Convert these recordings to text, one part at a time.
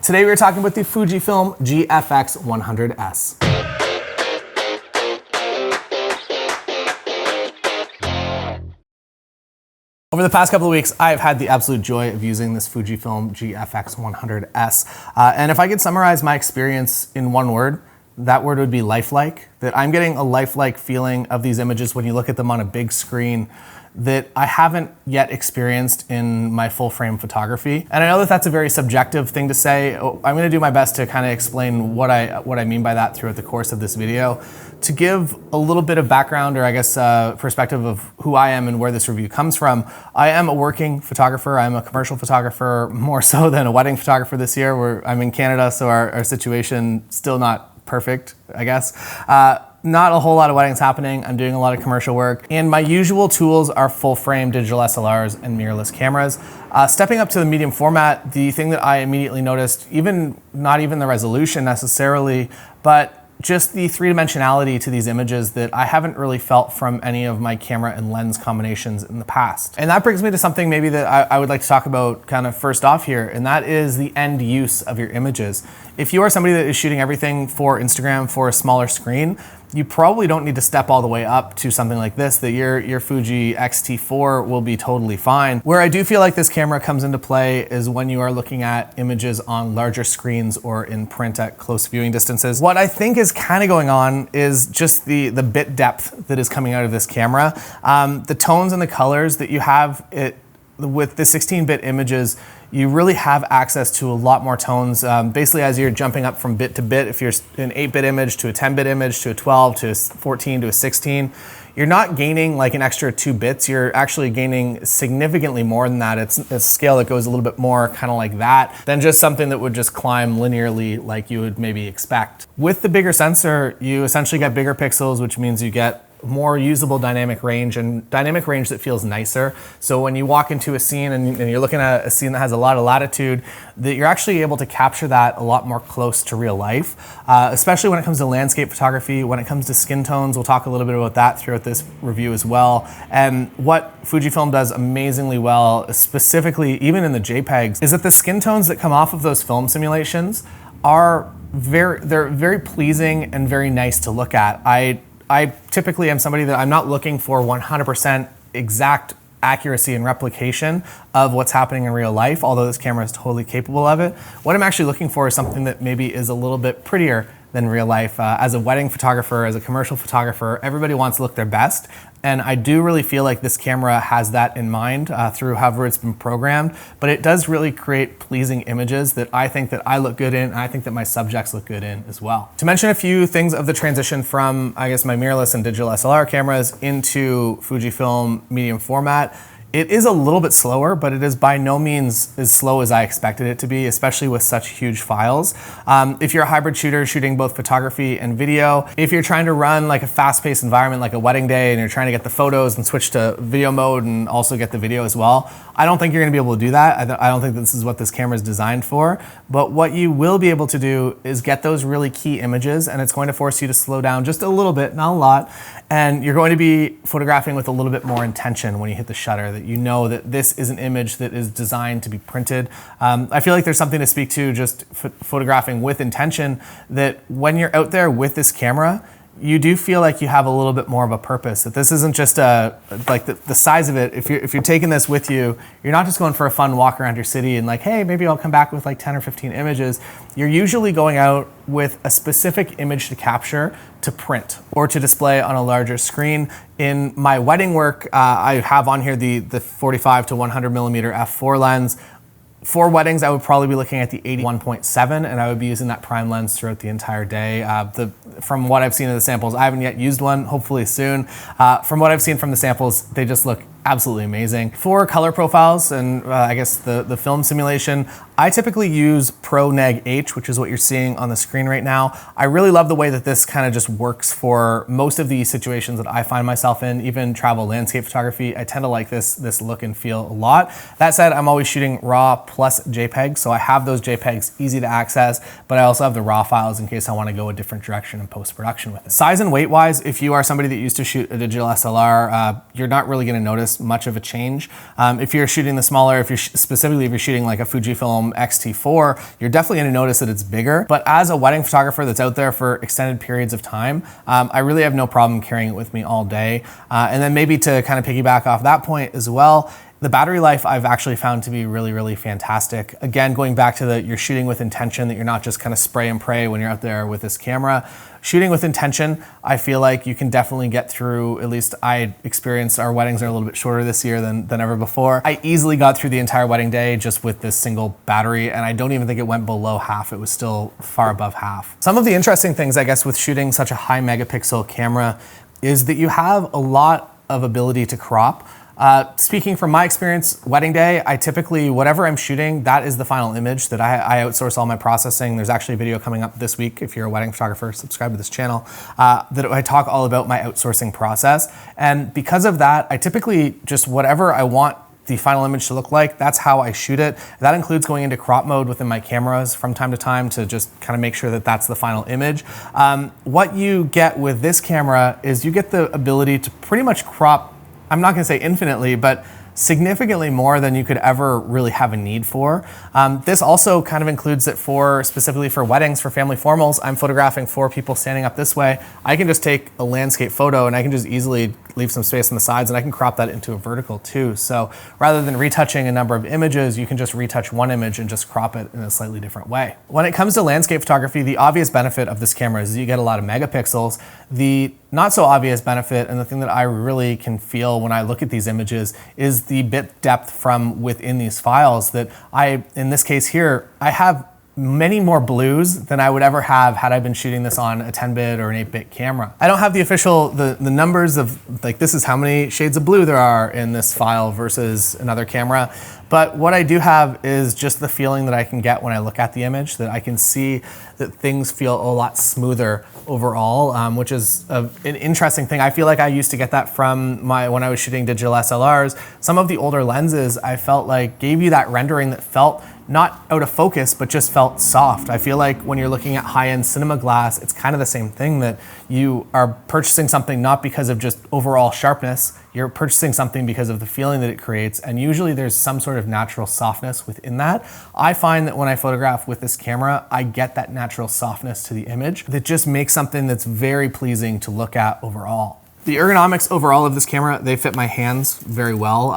Today we're talking with the Fujifilm GFX100S. Over the past couple of weeks, I've had the absolute joy of using this Fujifilm GFX100S. And if I could summarize my experience in one word, that word would be lifelike. That I'm getting a lifelike feeling of these images when you look at them on a big screen that I haven't yet experienced in my full frame photography. And I know that that's a very subjective thing to say. I'm gonna do my best to kind of explain what I mean by that throughout the course of this video. To give a little bit of background, or I guess perspective of who I am and where this review comes from, I am a working photographer. I'm a commercial photographer, more so than a wedding photographer this year. I'm in Canada, so our situation still not perfect, I guess. Not a whole lot of weddings happening. I'm doing a lot of commercial work, and my usual tools are full frame digital SLRs and mirrorless cameras. Stepping up to the medium format, the thing that I immediately noticed, not even the resolution necessarily, but just the three-dimensionality to these images that I haven't really felt from any of my camera and lens combinations in the past. And that brings me to something maybe that I would like to talk about kind of first off here, and that is the end use of your images. If you are somebody that is shooting everything for Instagram for a smaller screen, you probably don't need to step all the way up to something like this, that your Fuji X-T4 will be totally fine. Where I do feel like this camera comes into play is when you are looking at images on larger screens or in print at close viewing distances. What I think is kind of going on is just the bit depth that is coming out of this camera. The tones and the colors that you have with the 16-bit images, you really have access to a lot more tones. Basically, as you're jumping up from bit to bit, if you're an 8-bit image to a 10-bit image to a 12 to a 14 to a 16, you're not gaining like an extra 2 bits. You're actually gaining significantly more than that. It's a scale that goes a little bit more kind of like that than just something that would just climb linearly like you would maybe expect. With the bigger sensor, you essentially get bigger pixels, which means you get more usable dynamic range, and dynamic range that feels nicer. So when you walk into a scene and you're looking at a scene that has a lot of latitude, that you're actually able to capture that a lot more close to real life, especially when it comes to landscape photography, when it comes to skin tones. We'll talk a little bit about that throughout this review as well. And what Fujifilm does amazingly well, specifically even in the JPEGs, is that the skin tones that come off of those film simulations they're very pleasing and very nice to look at. I typically am somebody that I'm not looking for 100% exact accuracy and replication of what's happening in real life, although this camera is totally capable of it. What I'm actually looking for is something that maybe is a little bit prettier than real life. As a wedding photographer, as a commercial photographer, everybody wants to look their best. And I do really feel like this camera has that in mind through however it's been programmed, but it does really create pleasing images that I look good in, and I think that my subjects look good in as well. To mention a few things of the transition from, I guess, my mirrorless and digital SLR cameras into Fujifilm medium format, it is a little bit slower, but it is by no means as slow as I expected it to be, especially with such huge files. If you're a hybrid shooter shooting both photography and video, if you're trying to run like a fast-paced environment like a wedding day and you're trying to get the photos and switch to video mode and also get the video as well, I don't think you're gonna be able to do that. I don't think this is what this camera is designed for, but what you will be able to do is get those really key images, and it's going to force you to slow down just a little bit, not a lot, and you're going to be photographing with a little bit more intention when you hit the shutter, that you know that this is an image that is designed to be printed. I feel like there's something to speak to just photographing with intention, that when you're out there with this camera, you do feel like you have a little bit more of a purpose, that this isn't just like the size of it. If you're taking this with you, you're not just going for a fun walk around your city and like, hey, maybe I'll come back with like 10 or 15 images. You're usually going out with a specific image to capture, to print, or to display on a larger screen. In my wedding work, I have on here the 45 to 100 millimeter f4 lens. For weddings, I would probably be looking at the 81.7, and I would be using that prime lens throughout the entire day. From what I've seen in the samples, I haven't yet used one, hopefully soon. From what I've seen from the samples, they just look absolutely amazing. For color profiles and I guess the film simulation, I typically use PRO Neg H, which is what you're seeing on the screen right now. I really love the way that this kind of just works for most of the situations that I find myself in, even travel landscape photography. I tend to like this look and feel a lot. That said, I'm always shooting RAW plus JPEG, so I have those JPEGs easy to access, but I also have the RAW files in case I want to go a different direction in post-production with it. Size and weight wise, if you are somebody that used to shoot a digital SLR, you're not really going to notice much of a change. If you're shooting the smaller, specifically if you're shooting like a Fujifilm Fujifilm X-T4, you're definitely gonna notice that it's bigger. But as a wedding photographer that's out there for extended periods of time, I really have no problem carrying it with me all day. And then maybe to kind of piggyback off that point as well, the battery life I've actually found to be really, really fantastic. Again, going back to you're shooting with intention, that you're not just kind of spray and pray when you're out there with this camera. Shooting with intention, I feel like you can definitely get through, at least I experienced our weddings are a little bit shorter this year than ever before. I easily got through the entire wedding day just with this single battery, and I don't even think it went below half. It was still far above half. Some of the interesting things, I guess, with shooting such a high megapixel camera is that you have a lot of ability to crop. Speaking from my experience, wedding day, I typically, whatever I'm shooting, that is the final image that I outsource all my processing. There's actually a video coming up this week. If you're a wedding photographer, subscribe to this channel, that I talk all about my outsourcing process. And because of that, I typically just whatever I want the final image to look like, that's how I shoot it. That includes going into crop mode within my cameras from time to time to just kind of make sure that that's the final image. What you get with this camera is you get the ability to pretty much crop, I'm not gonna say infinitely, but significantly more than you could ever really have a need for. This also kind of includes it specifically for weddings, for family formals. I'm photographing 4 people standing up this way. I can just take a landscape photo and I can just easily leave some space on the sides, and I can crop that into a vertical too. So rather than retouching a number of images, you can just retouch one image and just crop it in a slightly different way. When it comes to landscape photography, the obvious benefit of this camera is you get a lot of megapixels. The not so obvious benefit, and the thing that I really can feel when I look at these images, is the bit depth from within these files that in this case here, I have many more blues than I would ever have had I been shooting this on a 10-bit or an 8-bit camera. I don't have the official, the numbers of like, this is how many shades of blue there are in this file versus another camera. But what I do have is just the feeling that I can get when I look at the image, that I can see that things feel a lot smoother overall, which is an interesting thing. I feel like I used to get that from when I was shooting digital SLRs. Some of the older lenses I felt like gave you that rendering that felt not out of focus, but just felt soft. I feel like when you're looking at high-end cinema glass, it's kind of the same thing, that you are purchasing something not because of just overall sharpness, you're purchasing something because of the feeling that it creates, and usually there's some sort of natural softness within that. I find that when I photograph with this camera, I get that natural softness to the image that just makes something that's very pleasing to look at overall. The ergonomics overall of this camera, they fit my hands very well.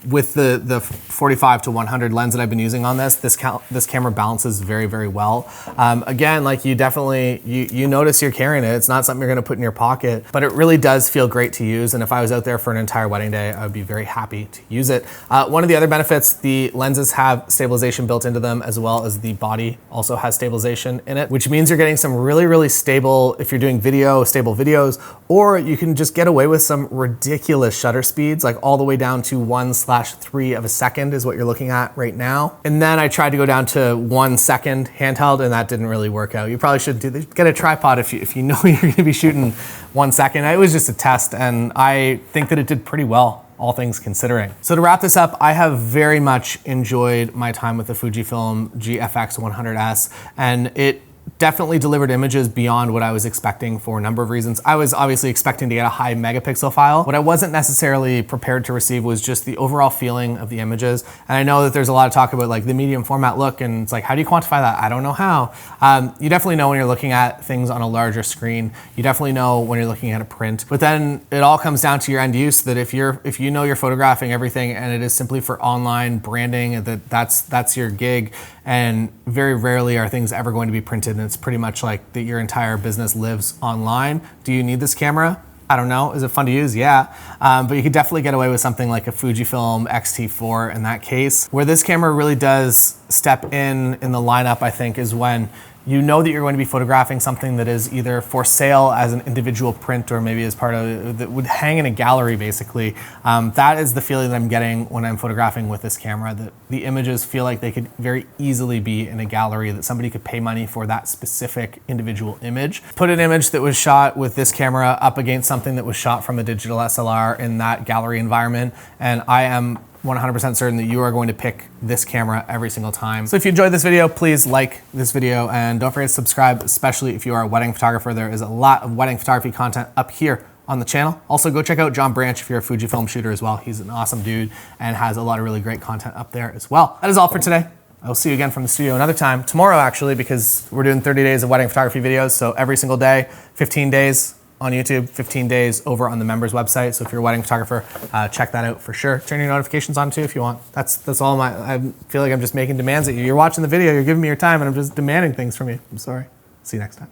With the 45 to 100 lens that I've been using on this camera balances very, very well. Again, like you definitely, you notice you're carrying it. It's not something you're gonna put in your pocket, but it really does feel great to use. And if I was out there for an entire wedding day, I would be very happy to use it. One of the other benefits, the lenses have stabilization built into them, as well as the body also has stabilization in it, which means you're getting some really, really stable, if you're doing stable videos, or you can just get away with some ridiculous shutter speeds, like all the way down to 1/3 of a second is what you're looking at right now. And then I tried to go down to 1 second handheld, and that didn't really work out. You probably should get a tripod if you know you're gonna be shooting 1 second. It was just a test, and I think that it did pretty well, all things considering. So to wrap this up, I have very much enjoyed my time with the Fujifilm GFX100S, and it definitely delivered images beyond what I was expecting for a number of reasons. I was obviously expecting to get a high megapixel file. What I wasn't necessarily prepared to receive was just the overall feeling of the images. And I know that there's a lot of talk about like the medium format look, and it's like, how do you quantify that? I don't know how. You definitely know when you're looking at things on a larger screen. You definitely know when you're looking at a print. But then it all comes down to your end use, that if you know you're photographing everything and it is simply for online branding, that's your gig, and very rarely are things ever going to be printed, and it's pretty much like that your entire business lives online. Do you need this camera? I don't know. Is it fun to use? Yeah. But you could definitely get away with something like a Fujifilm X-T4 in that case. Where this camera really does step in the lineup, I think, is when you know that you're going to be photographing something that is either for sale as an individual print, or maybe as part of, that would hang in a gallery basically. That is the feeling that I'm getting when I'm photographing with this camera, that the images feel like they could very easily be in a gallery, that somebody could pay money for that specific individual image. Put an image that was shot with this camera up against something that was shot from a digital SLR in that gallery environment, and I am 100% certain that you are going to pick this camera every single time. So if you enjoyed this video, please like this video, and don't forget to subscribe, especially if you are a wedding photographer. There is a lot of wedding photography content up here on the channel. Also go check out John Branch if you're a Fujifilm shooter as well. He's an awesome dude and has a lot of really great content up there as well. That is all for today. I'll see you again from the studio another time, tomorrow actually, because we're doing 30 days of wedding photography videos. So every single day, 15 days on YouTube, 15 days over on the members website. So if you're a wedding photographer, check that out for sure. Turn your notifications on too if you want. That's all I feel like I'm just making demands at you. You're watching the video, you're giving me your time, and I'm just demanding things from you. I'm sorry. See you next time.